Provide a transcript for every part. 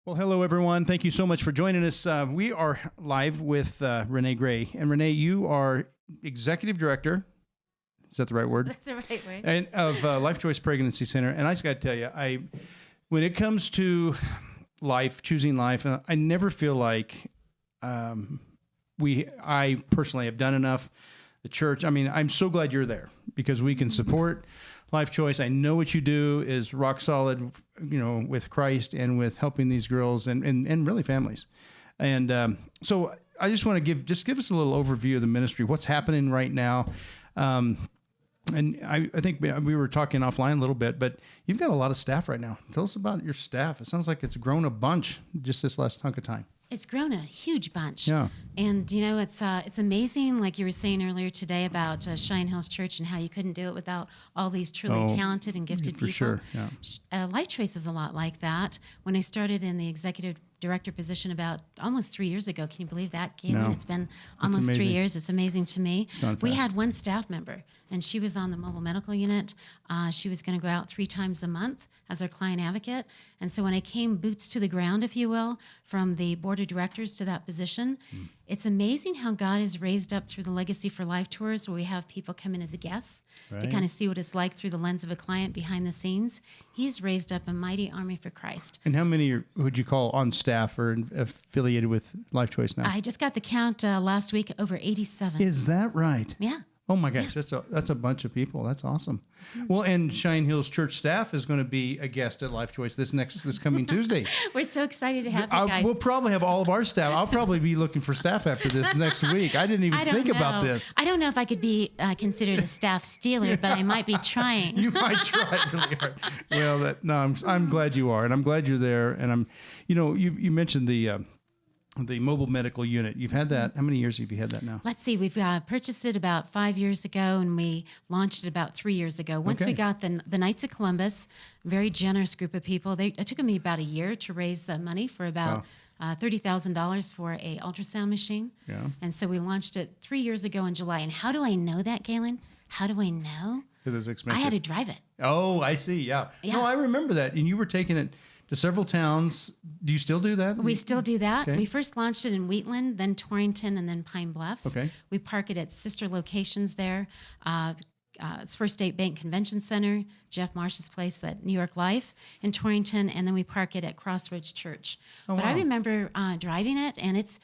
Well, hello, everyone. Thank you so much for joining us. We are live with Renee Gray. And Renee, you are Executive Director, is that the right word? That's the right word. And of LifeChoice Pregnancy Center. And I just got to tell you, when it comes to life, choosing life, I never feel like I personally have done enough. The church, I'm so glad you're there because we can support LifeChoice. I know what you do is rock solid, with Christ and with helping these girls and really families. And so I just want to give us a little overview of the ministry, what's happening right now. And I think we were talking offline a little bit, but you've got a lot of staff right now. Tell us about your staff. It sounds like it's grown a bunch just this last hunk of time. It's grown a huge bunch. Yeah. And, it's amazing, like you were saying earlier today about Cheyenne Hills Church and how you couldn't do it without all these truly talented and gifted people. For sure, yeah. LifeChoice is a lot like that. When I started in the executive director position about almost 3 years ago, can you believe that, Galen? No. It's been almost 3 years. It's amazing to me. We had one staff member, and she was on the mobile medical unit. She was going to go out 3 times a month as our client advocate. And so when I came boots to the ground, if you will, from the board of directors to that position, it's amazing how God has raised up through the Legacy for Life tours where we have people come in as a guest to kind of see what it's like through the lens of a client behind the scenes. He's raised up a mighty army for Christ. And how many would you call on staff or affiliated with LifeChoice now? I just got the count last week, over 87. Is that right? Yeah. Oh my gosh, that's a bunch of people. That's awesome. Well, and Cheyenne Hills Church staff is going to be a guest at LifeChoice this coming Tuesday. We're so excited to have you guys. We'll probably have all of our staff. I'll probably be looking for staff after this next week. I didn't even think about this. I don't know if I could be considered a staff stealer, but I might be trying. You might try really hard. Well, I'm glad you are, and I'm glad you're there. And you mentioned the mobile medical unit. You've had that. How many years have you had that now? Let's see. We've purchased it about 5 years ago, and we launched it about 3 years ago. Once we got the Knights of Columbus, very generous group of people. It took me about a year to raise the money for about $30,000 for a ultrasound machine. Yeah. And so we launched it 3 years ago in July. And how do I know that, Galen? How do I know? Because it's expensive. I had to drive it. Oh, I see. Yeah. No, I remember that. And you were taking it to several towns. Do you still do that? We still do that. Okay. We first launched it in Wheatland, then Torrington, and then Pine Bluffs. Okay. We park it at sister locations there. It's First State Bank Convention Center, Jeff Marsh's place at New York Life in Torrington, and then we park it at Crossroads Church. Oh, but wow. I remember driving it, and it's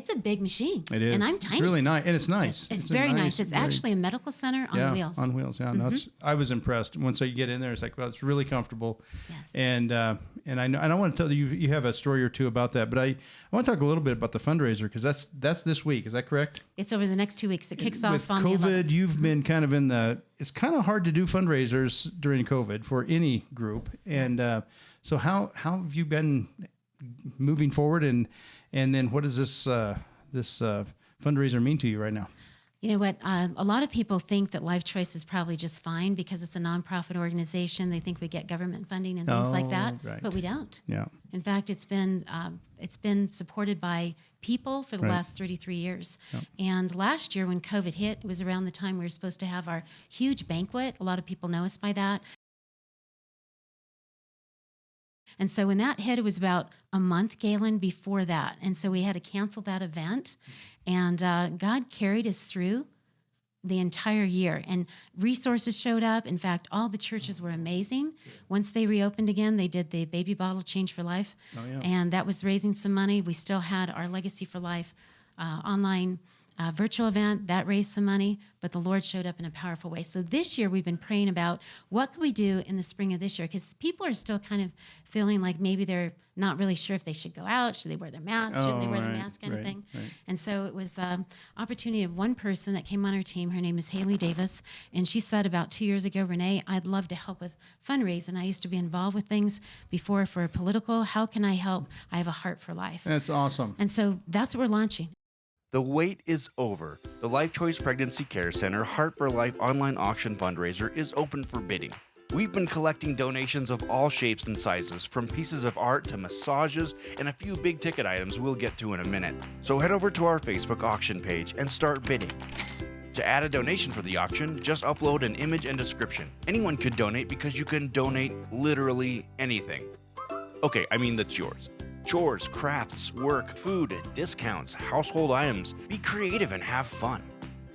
a big machine. It is. And I'm tiny. It's really nice. And it's nice. It's very nice. It's actually a medical center on wheels. On wheels. Yeah. No, I was impressed. Once you get in there, it's like, well, it's really comfortable. Yes. And I know, and I want to tell you have a story or two about that, but I want to talk a little bit about the fundraiser because that's this week. Is that correct? It's over the next 2 weeks. It kicks off With on COVID, the 11th. you've been kind of it's kind of hard to do fundraisers during COVID for any group. And so how have you been moving forward and then what does this fundraiser mean to you right now? You know what? A lot of people think that LifeChoice is probably just fine because it's a nonprofit organization. They think we get government funding and things like that, right. but we don't. Yeah. In fact, it's been supported by people for the last 33 years. Yep. And last year when COVID hit, it was around the time we were supposed to have our huge banquet. A lot of people know us by that. And so when that hit, it was about a month, Galen, before that. And so we had to cancel that event. And God carried us through the entire year. And resources showed up. In fact, all the churches were amazing. Once they reopened again, they did the baby bottle Change for Life. Oh, yeah. And that was raising some money. We still had our Legacy for Life online virtual event that raised some money, but the Lord showed up in a powerful way. So this year we've been praying about what could we do in the spring of this year, because people are still kind of feeling like maybe they're not really sure if they should go out. Should they wear their mask? Shouldn't they wear their mask kind of thing? Right. And so it was an opportunity of one person that came on our team. Her name is Haley Davis, and she said about 2 years ago, Renee, I'd love to help with fundraising. I used to be involved with things before for political. How can I help? I have a heart for life. That's awesome. And so that's what we're launching. The wait is over. The LifeChoice Pregnancy Care Center Heart for Life online auction fundraiser is open for bidding. We've been collecting donations of all shapes and sizes, from pieces of art to massages and a few big ticket items we'll get to in a minute. So head over to our Facebook auction page and start bidding. To add a donation for the auction, just upload an image and description. Anyone could donate because you can donate literally anything. Okay, I mean that's yours. Chores, crafts, work, food, discounts, household items. Be creative and have fun.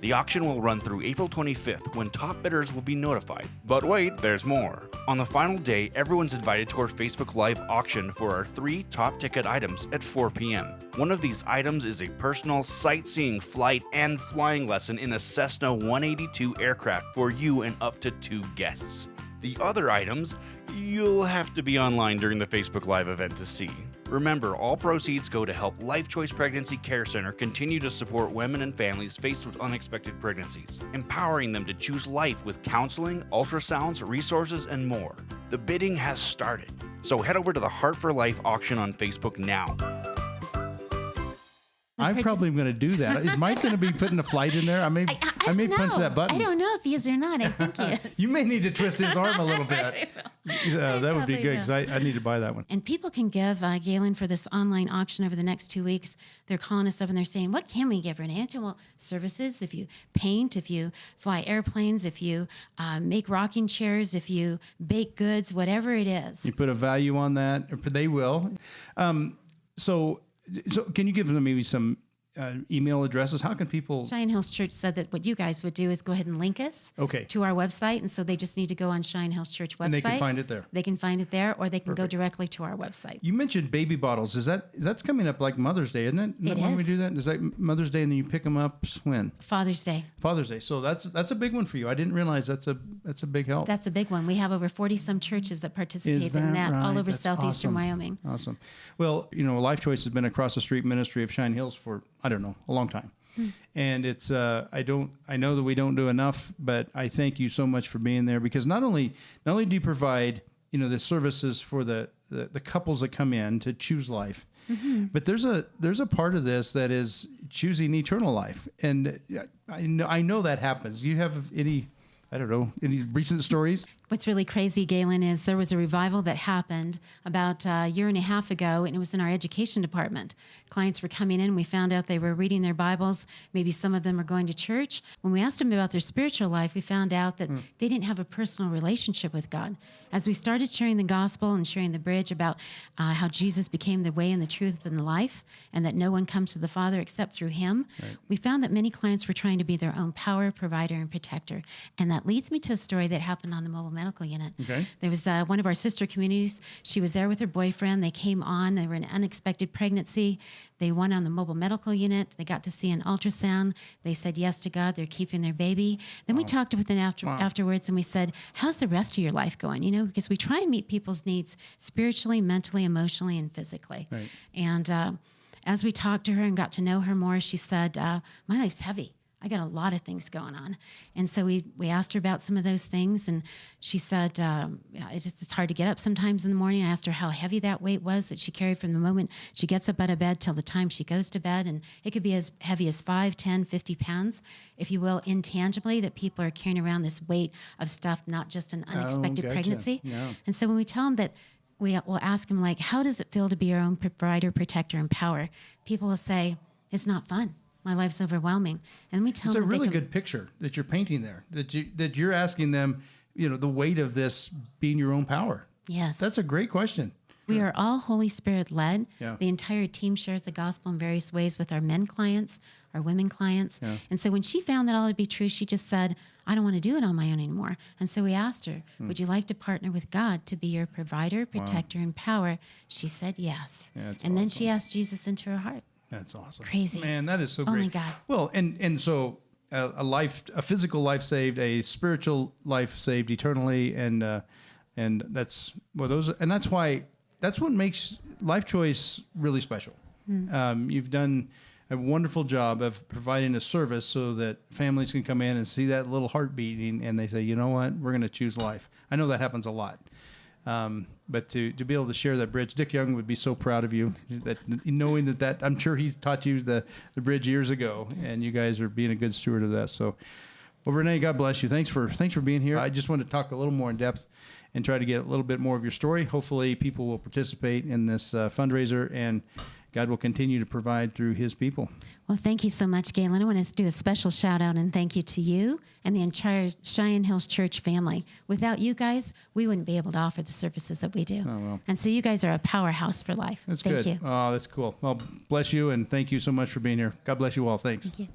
The auction will run through April 25th when top bidders will be notified. But wait, there's more. On the final day, everyone's invited to our Facebook Live auction for our 3 top ticket items at 4 p.m. One of these items is a personal sightseeing, flight, and flying lesson in a Cessna 182 aircraft for you and up to 2 guests. The other items, you'll have to be online during the Facebook Live event to see. Remember, all proceeds go to help LifeChoice Pregnancy Care Center continue to support women and families faced with unexpected pregnancies, empowering them to choose life with counseling, ultrasounds, resources, and more. The bidding has started, so head over to the Heart for Life auction on Facebook now. I'm probably going to do that. Is Mike going to be putting a flight in there? I may punch that button. I don't know if he is or not. I think he is. You may need to twist his arm a little bit. That would be good because I need to buy that one. And people can give, Galen, for this online auction over the next 2 weeks. They're calling us up and they're saying, what can we give, Renee? I said, well, services, if you paint, if you fly airplanes, if you make rocking chairs, if you bake goods, whatever it is. You put a value on that, or they will. So can you give them maybe some email addresses? How can people... Cheyenne Hills Church said that what you guys would do is go ahead and link us to our website. And so they just need to go on Cheyenne Hills Church website. And they can find it there. They can find it there, or they can go directly to our website. You mentioned baby bottles. That's coming up like Mother's Day, isn't it? It when is. we do that? Is that Mother's Day and then you pick them up when? Father's Day. Father's Day. So that's a big one for you. I didn't realize that's a big help. That's a big one. We have over 40-some churches that participate in that right? all over That's southeastern awesome. Wyoming. Awesome. Well, LifeChoice has been across the street ministry of Cheyenne Hills for, I don't know, a long time. And it's I know that we don't do enough, but I thank you so much for being there, because not only do you provide the services for the couples that come in to choose life, but there's a part of this that is choosing eternal life, and I know that happens. Do you have any recent stories? What's really crazy, Galen, is there was a revival that happened about a year and a half ago, and it was in our education department. Clients were coming in. We found out they were reading their Bibles. Maybe some of them are going to church. When we asked them about their spiritual life, we found out that they didn't have a personal relationship with God. As we started sharing the gospel and sharing the bridge about how Jesus became the way and the truth and the life, and that no one comes to the Father except through him, we found that many clients were trying to be their own power, provider, and protector. And that leads me to a story that happened on the mobile medical unit. Okay. There was one of our sister communities. She was there with her boyfriend. They came on. They were in an unexpected pregnancy. They went on the mobile medical unit. They got to see an ultrasound. They said yes to God. They're keeping their baby. Then we talked with them afterwards, and we said, how's the rest of your life going? Because we try and meet people's needs spiritually, mentally, emotionally, and physically. Right. And as we talked to her and got to know her more, she said, my life's heavy. I got a lot of things going on. And so we asked her about some of those things, and she said, it's hard to get up sometimes in the morning. I asked her how heavy that weight was that she carried from the moment she gets up out of bed till the time she goes to bed. And it could be as heavy as 5, 10, 50 pounds, if you will, intangibly, that people are carrying around this weight of stuff, not just an unexpected pregnancy. Yeah. And so when we tell them that, we'll ask them, like, how does it feel to be your own provider, protector, and power? People will say, it's not fun. My life's overwhelming. And we tell them it's a really good picture that you're painting there, that you're asking them, the weight of this being your own power. Yes. That's a great question. We are all Holy Spirit led. Yeah. The entire team shares the gospel in various ways with our men clients, our women clients. Yeah. And so when she found that all to be true, she just said, I don't want to do it on my own anymore. And so we asked her, would you like to partner with God to be your provider, protector, and power? She said yes. Yeah, and then she asked Jesus into her heart. That's awesome. Crazy. Man, that is so great. Oh my God. Well, and so a physical life saved, a spiritual life saved eternally, and that's what makes LifeChoice really special. You've done a wonderful job of providing a service so that families can come in and see that little heart beating, and they say, you know what, we're going to choose life. I know that happens a lot. But to be able to share that bridge, Dick Young would be so proud of you, that knowing that I'm sure he taught you the bridge years ago, and you guys are being a good steward of that. So, well, Renee, God bless you. Thanks for being here. I just want to talk a little more in depth and try to get a little bit more of your story. Hopefully people will participate in this fundraiser and God will continue to provide through his people. Well, thank you so much, Galen. I want to do a special shout out and thank you to you and the entire Cheyenne Hills Church family. Without you guys, we wouldn't be able to offer the services that we do. Oh, well. And so you guys are a powerhouse for life. That's thank good. you. Oh, that's cool. Well, bless you, and thank you so much for being here. God bless you all. Thanks. Thank you.